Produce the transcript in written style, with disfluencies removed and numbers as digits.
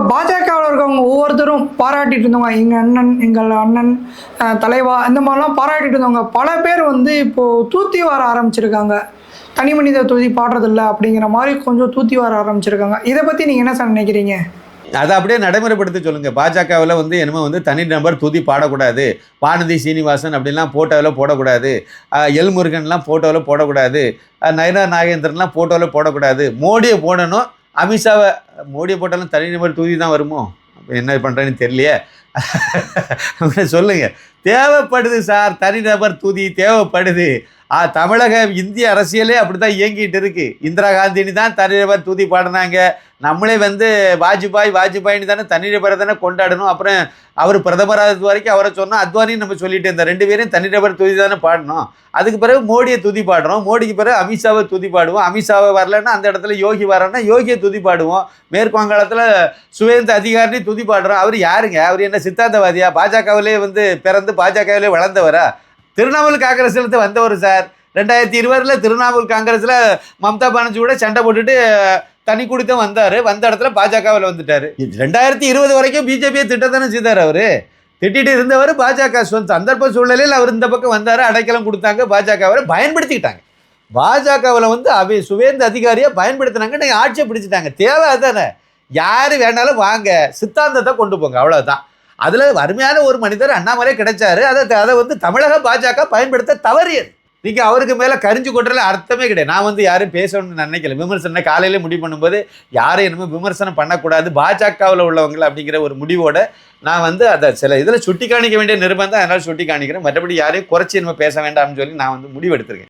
பாஜகவில் இருக்கவங்க ஒவ்வொருத்தரும் பாராட்டிட்டு இருந்தவங்க, எங்கள் அண்ணன் தலைவா இந்த மாதிரிலாம் பாராட்டிட்டு இருந்தவங்க பல பேர் வந்து இப்போது தூத்தி வர ஆரம்பிச்சிருக்காங்க. தனி மனித தொகுதி பாடுறதில்ல அப்படிங்கிற மாதிரி கொஞ்சம் தூத்தி வர ஆரம்பிச்சிருக்காங்க. இதை பற்றி நீங்கள் என்ன சார் நினைக்கிறீங்க? அதை அப்படியே நடைமுறைப்படுத்த சொல்லுங்கள். பாஜகவில் வந்து என்னமோ வந்து தனி நபர் தூதி பாடக்கூடாது, வானதி சீனிவாசன் அப்படின்லாம் ஃபோட்டோவில் போடக்கூடாது, எல் முருகன்லாம் ஃபோட்டோவில் போடக்கூடாது, நயனா நாகேந்திரன்லாம் ஃபோட்டோவில் போடக்கூடாது, மோடியை போடணும். அமித்ஷாவை மோடியை போட்டாலும் தனி நபர் தூதி தான் வருமோ? என்ன பண்ணுறேன்னு தெரியலையே. சொல்லுங்கள். தேவைப்படுது சார், தனிநபர் தூதி தேவைப்படுது. தமிழக இந்திய அரசியலே அப்படி தான் இயங்கிட்டு இருக்கு. இந்திரா காந்தினி தான் தனிநபர் தூதி பாடினாங்க. நம்மளே வந்து வாஜ்பாயின்னு தானே தனிநபரை தானே கொண்டாடணும். அப்புறம் அவர் பிரதமராக வரைக்கும் அவரை சொன்னோம், அத்வானின்னு நம்ம சொல்லிட்டு இந்த 2 பேரையும் தனிநபர் தூதி தானே பாடணும். அதுக்கு பிறகு மோடியை தூதி பாடுறோம், மோடிக்கு பிறகு அமித்ஷாவை தூதி பாடுவோம், அமித்ஷாவை வரலன்னா அந்த இடத்துல யோகி வரன்னா யோகியை தூதி பாடுவோம், மேற்கு வங்காளத்தில் சுவேந்த அதிகாரினி தூதி பாடுறோம். அவர் யாருங்க? அவர் என்ன சித்தாந்தவாதியா? பாஜகவிலே வந்து பிறந்து பாஜகவிலே வளர்ந்தவரா? திரிணாமுல் காங்கிரஸ்லேருந்து வந்தவர் சார். 2020 திரிணாமுல் காங்கிரஸில் மம்தா பானர்ஜி கூட சண்டை போட்டுட்டு தனி குடித்தான் வந்தார். வந்த இடத்துல பாஜகவில் வந்துட்டார். 2020 வரைக்கும் பிஜேபியை திட்டத்தானே செய்தார். அவர் திட்டிட்டு இருந்தவர். பாஜக சந்தர்ப்ப சூழ்நிலையில் அவர் இந்த பக்கம் வந்தார், அடைக்கலம் கொடுத்தாங்க, பாஜகவை பயன்படுத்திக்கிட்டாங்க. பாஜகவில் வந்து சுவேந்த அதிகாரியை பயன்படுத்தினாங்க, நீங்கள் ஆட்சியை பிடிச்சிட்டாங்க. தேவை அதுதானே. யார் வேணாலும் வாங்க, சித்தாந்தத்தை கொண்டு போங்க, அவ்வளோதான். அதில் அருமையான ஒரு மனிதர் அண்ணாமலை கிடைச்சாரு. அதை வந்து தமிழக பாஜக பயன்படுத்த தவறியது. நீங்கள் அவருக்கு மேலே கரிஞ்சு கொட்டுறதுல அர்த்தமே கிடையாது. நான் வந்து யாரும் பேசணும்னு நினைக்கல. விமர்சனம் காலையில் முடிவு பண்ணும்போது யாரும் என்னமோ விமர்சனம் பண்ணக்கூடாது பாஜகவில் உள்ளவங்களை அப்படிங்கிற ஒரு முடிவோடு நான் வந்து அதை சில இதில் சுட்டி காணிக்க வேண்டிய நிர்பந்தம், அதனால் சுட்டி காணிக்கிறேன். மற்றபடி யாரையும் குறைச்சி நம்ம பேச வேண்டாம்னு சொல்லி நான் வந்து முடிவெடுத்திருக்கேன்.